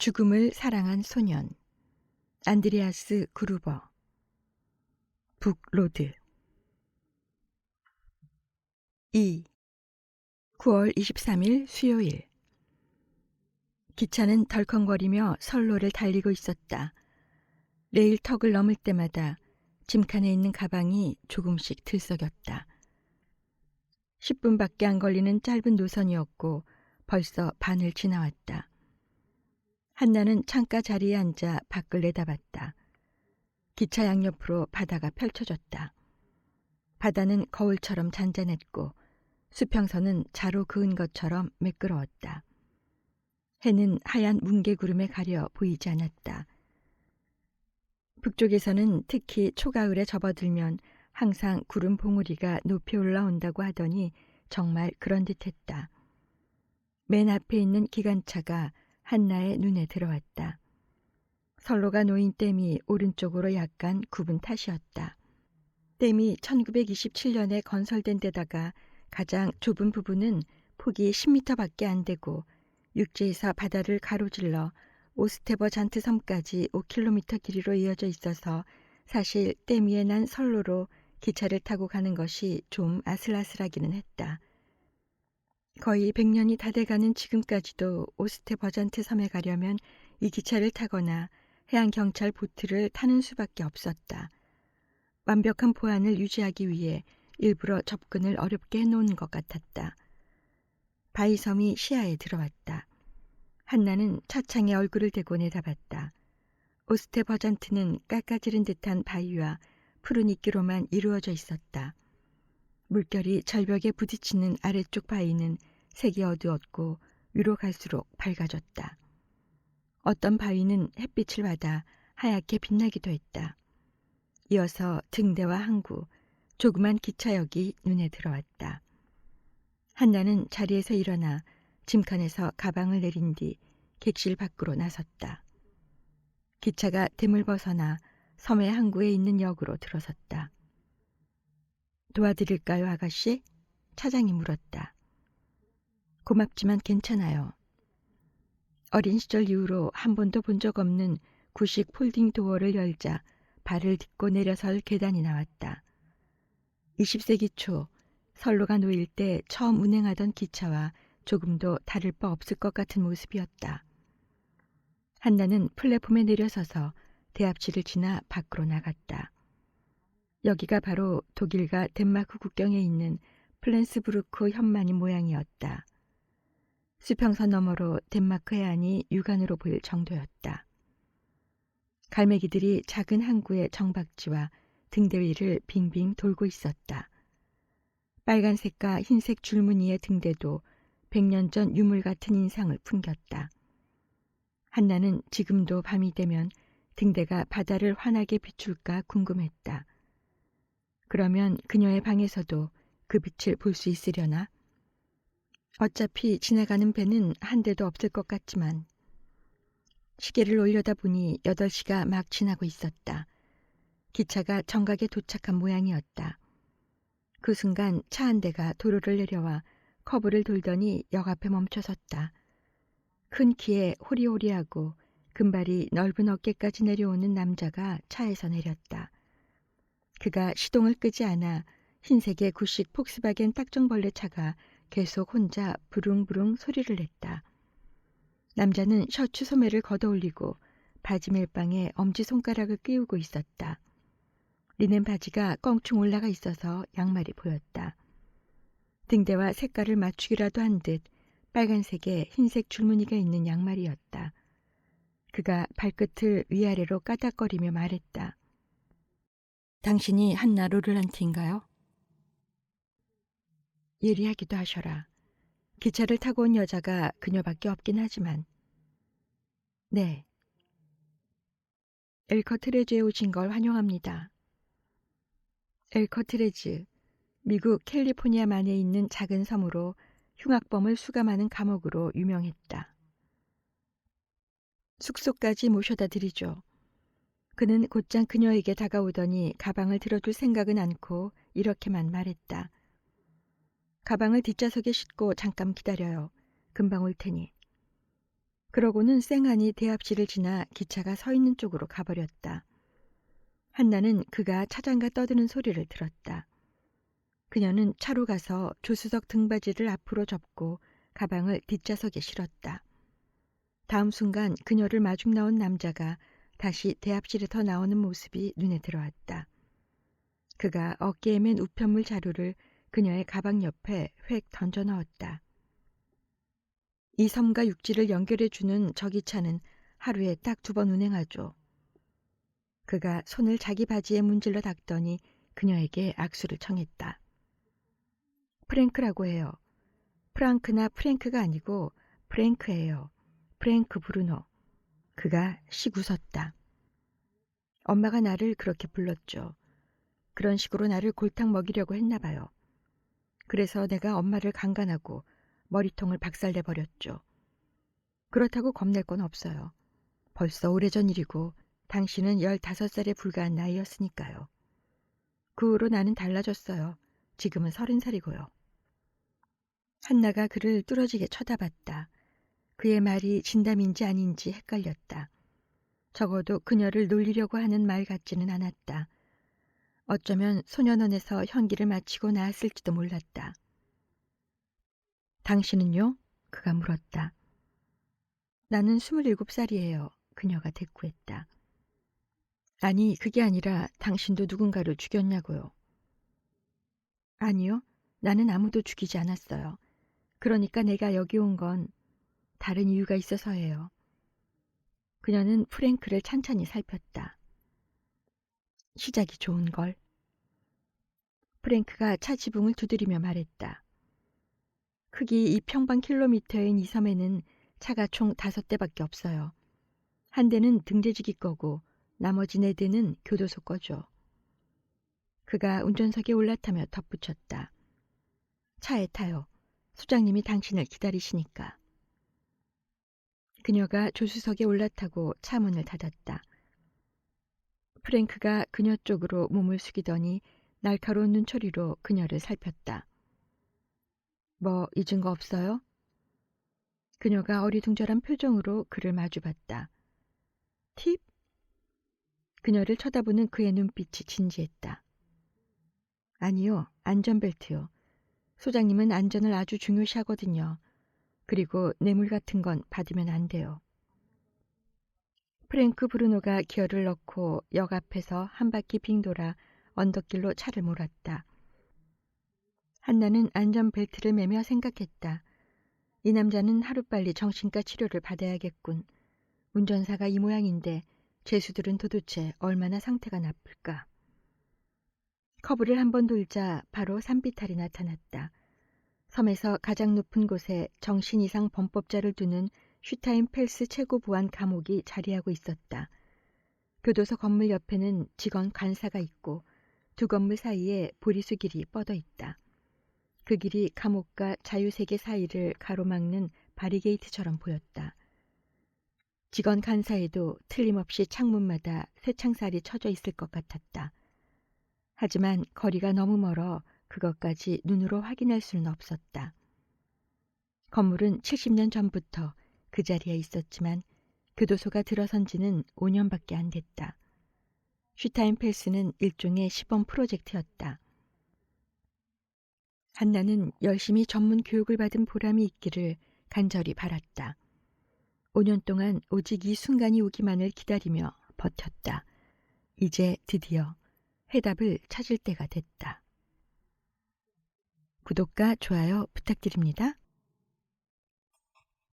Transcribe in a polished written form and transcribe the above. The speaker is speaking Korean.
죽음을 사랑한 소년 안드레아스 그루버 북로드 2. 9월 23일 수요일 기차는 덜컹거리며 선로를 달리고 있었다. 레일 턱을 넘을 때마다 짐칸에 있는 가방이 조금씩 들썩였다. 10분밖에 안 걸리는 짧은 노선이었고 벌써 반을 지나왔다. 한나는 창가 자리에 앉아 밖을 내다봤다. 기차 양옆으로 바다가 펼쳐졌다. 바다는 거울처럼 잔잔했고 수평선은 자로 그은 것처럼 매끄러웠다. 해는 하얀 뭉게구름에 가려 보이지 않았다. 북쪽에서는 특히 초가을에 접어들면 항상 구름 봉우리가 높이 올라온다고 하더니 정말 그런 듯했다. 맨 앞에 있는 기관차가 한나의 눈에 들어왔다. 선로가 놓인 댐이 오른쪽으로 약간 굽은 탓이었다. 댐이 1927년에 건설된 데다가 가장 좁은 부분은 폭이 10m밖에 안 되고 육지에서 바다를 가로질러 오스테버 잔트 섬까지 5km 길이로 이어져 있어서 사실 댐 위에 난 선로로 기차를 타고 가는 것이 좀 아슬아슬하기는 했다. 거의 100년이 다 돼가는 지금까지도 오스테버 잔트 섬에 가려면 이 기차를 타거나 해양경찰 보트를 타는 수밖에 없었다. 완벽한 보안을 유지하기 위해 일부러 접근을 어렵게 해놓은 것 같았다. 바위섬이 시야에 들어왔다. 한나는 차창에 얼굴을 대고 내다봤다. 오스테버 잔트는 깎아지른 듯한 바위와 푸른 이끼로만 이루어져 있었다. 물결이 절벽에 부딪히는 아래쪽 바위는 색이 어두웠고 위로 갈수록 밝아졌다. 어떤 바위는 햇빛을 받아 하얗게 빛나기도 했다. 이어서 등대와 항구, 조그만 기차역이 눈에 들어왔다. 한나는 자리에서 일어나 짐칸에서 가방을 내린 뒤 객실 밖으로 나섰다. 기차가 댐을 벗어나 섬의 항구에 있는 역으로 들어섰다. 도와드릴까요, 아가씨? 차장이 물었다. 고맙지만 괜찮아요. 어린 시절 이후로 한 번도 본 적 없는 구식 폴딩 도어를 열자 발을 딛고 내려설 계단이 나왔다. 20세기 초 선로가 놓일 때 처음 운행하던 기차와 조금도 다를 바 없을 것 같은 모습이었다. 한나는 플랫폼에 내려서서 대합실을 지나 밖으로 나갔다. 여기가 바로 독일과 덴마크 국경에 있는 플렌스부르크 현만이 모양이었다. 수평선 너머로 덴마크 해안이 육안으로 보일 정도였다. 갈매기들이 작은 항구의 정박지와 등대 위를 빙빙 돌고 있었다. 빨간색과 흰색 줄무늬의 등대도 100년 전 유물 같은 인상을 풍겼다. 한나는 지금도 밤이 되면 등대가 바다를 환하게 비출까 궁금했다. 그러면 그녀의 방에서도 그 빛을 볼 수 있으려나? 어차피 지나가는 배는 한 대도 없을 것 같지만 시계를 올려다보니 8시가 막 지나고 있었다. 기차가 정각에 도착한 모양이었다. 그 순간 차 한 대가 도로를 내려와 커브를 돌더니 역 앞에 멈춰섰다. 큰 키에 호리호리하고 금발이 넓은 어깨까지 내려오는 남자가 차에서 내렸다. 그가 시동을 끄지 않아 흰색의 구식 폭스바겐 딱정벌레 차가 계속 혼자 부릉부릉 소리를 냈다. 남자는 셔츠 소매를 걷어올리고 바지 멜빵에 엄지손가락을 끼우고 있었다. 리넨 바지가 껑충 올라가 있어서 양말이 보였다. 등대와 색깔을 맞추기라도 한 듯 빨간색에 흰색 줄무늬가 있는 양말이었다. 그가 발끝을 위아래로 까닥거리며 말했다. 당신이 한나 로를란티인가요? 예리하기도 하셔라. 기차를 타고 온 여자가 그녀밖에 없긴 하지만. 네. 엘커트레즈에 오신 걸 환영합니다. 엘커트레즈, 미국 캘리포니아만에 있는 작은 섬으로 흉악범을 수감하는 감옥으로 유명했다. 숙소까지 모셔다 드리죠. 그는 곧장 그녀에게 다가오더니 가방을 들어둘 생각은 않고 이렇게만 말했다. 가방을 뒷좌석에 싣고 잠깐 기다려요. 금방 올 테니. 그러고는 쌩하니 대합실을 지나 기차가 서 있는 쪽으로 가버렸다. 한나는 그가 차장과 떠드는 소리를 들었다. 그녀는 차로 가서 조수석 등받이를 앞으로 접고 가방을 뒷좌석에 실었다. 다음 순간 그녀를 마중 나온 남자가 다시 대합실에서 나오는 모습이 눈에 들어왔다. 그가 어깨에 맨 우편물 자루를 그녀의 가방 옆에 획 던져 넣었다. 이 섬과 육지를 연결해주는 저 기차는 하루에 딱 2번 운행하죠. 그가 손을 자기 바지에 문질러 닦더니 그녀에게 악수를 청했다. 프랭크라고 해요. 프랑크나 프랭크가 아니고 프랭크예요. 프랭크 브루노. 그가 씩 웃었다. 엄마가 나를 그렇게 불렀죠. 그런 식으로 나를 골탕 먹이려고 했나 봐요. 그래서 내가 엄마를 강간하고 머리통을 박살내버렸죠. 그렇다고 겁낼 건 없어요. 벌써 오래전 일이고 당신은 15살에 불과한 나이였으니까요. 그 후로 나는 달라졌어요. 지금은 30살이고요. 한나가 그를 뚫어지게 쳐다봤다. 그의 말이 진담인지 아닌지 헷갈렸다. 적어도 그녀를 놀리려고 하는 말 같지는 않았다. 어쩌면 소년원에서 현기를 마치고 나왔을지도 몰랐다. 당신은요? 그가 물었다. 나는 27살이에요. 그녀가 대꾸했다. 아니, 그게 아니라 당신도 누군가를 죽였냐고요. 아니요. 나는 아무도 죽이지 않았어요. 그러니까 내가 여기 온 건 다른 이유가 있어서예요. 그녀는 프랭크를 찬찬히 살폈다. 시작이 좋은걸. 프랭크가 차 지붕을 두드리며 말했다. 크기 2평방킬로미터인 이 섬에는 차가 총 5대밖에 없어요. 한 대는 등재지기 거고 나머지 4대는 교도소 거죠. 그가 운전석에 올라타며 덧붙였다. 차에 타요. 소장님이 당신을 기다리시니까. 그녀가 조수석에 올라타고 차 문을 닫았다. 프랭크가 그녀 쪽으로 몸을 숙이더니 날카로운 눈초리로 그녀를 살폈다. 뭐 잊은 거 없어요? 그녀가 어리둥절한 표정으로 그를 마주봤다. 팁? 그녀를 쳐다보는 그의 눈빛이 진지했다. 아니요, 안전벨트요. 소장님은 안전을 아주 중요시하거든요. 그리고 뇌물 같은 건 받으면 안 돼요. 프랭크 브루노가 기어를 넣고 역 앞에서 한 바퀴 빙 돌아 언덕길로 차를 몰았다. 한나는 안전벨트를 매며 생각했다. 이 남자는 하루빨리 정신과 치료를 받아야겠군. 운전사가 이 모양인데 죄수들은 도대체 얼마나 상태가 나쁠까. 커브를 한번 돌자 바로 산비탈이 나타났다. 섬에서 가장 높은 곳에 정신 이상 범법자를 두는 슈타인펠스 최고보안 감옥이 자리하고 있었다. 교도소 건물 옆에는 직원 간사가 있고 2 건물 사이에 보리수 길이 뻗어 있다. 그 길이 감옥과 자유세계 사이를 가로막는 바리게이트처럼 보였다. 직원 간사에도 틀림없이 창문마다 쇠창살이 쳐져 있을 것 같았다. 하지만 거리가 너무 멀어 그것까지 눈으로 확인할 수는 없었다. 건물은 70년 전부터 그 자리에 있었지만 교도소가 들어선 지는 5년밖에 안 됐다. 슈타인펠스는 일종의 시범 프로젝트였다. 한나는 열심히 전문 교육을 받은 보람이 있기를 간절히 바랐다. 5년 동안 오직 이 순간이 오기만을 기다리며 버텼다. 이제 드디어 해답을 찾을 때가 됐다. 구독과 좋아요 부탁드립니다.